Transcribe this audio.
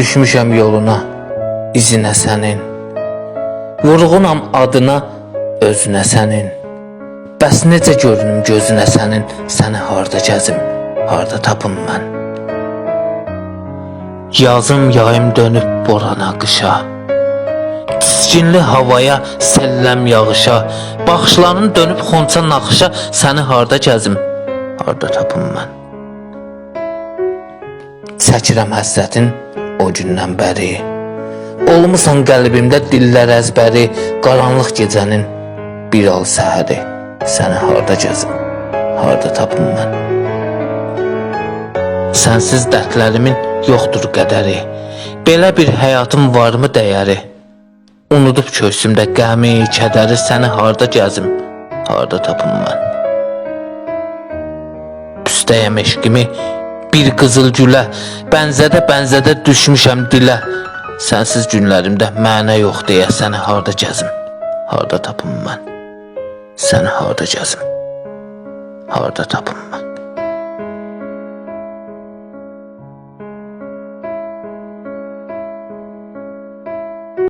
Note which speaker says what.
Speaker 1: Düşmüşəm yoluna, izinə sənin. Vurğunam adına, özünə sənin. Bəs necə görünüm gözünə sənin, səni harda gəzim, harda tapım mən. Yazım yayım dönüb borana qışa, tiskinli havaya, səlləm yağışa, baxışların dönüb xonça naxışa, səni harda gəzim, harda tapım mən. Çəkirəm həsrətin o gündən bəri, olmusan qəlbimdə dillər əzbəri, qaranlıq gecənin bir al səhəri, səni harda gəzim, harda tapım mən. Sənsiz dərdlərimin yoxdur qədəri, belə bir həyatım varmı dəyəri, unudub köksümdə qəmi, kədəri, səni harda gəzim, harda tapım mən. Püstəyəm eşqimi bir qızıl gülə, bənzədə düşmüşəm dilə, sənsiz günlərimdə mənə yox deyə, səni harda gəzim, harda tapım mən. Səni harda gəzim, harda tapım mən.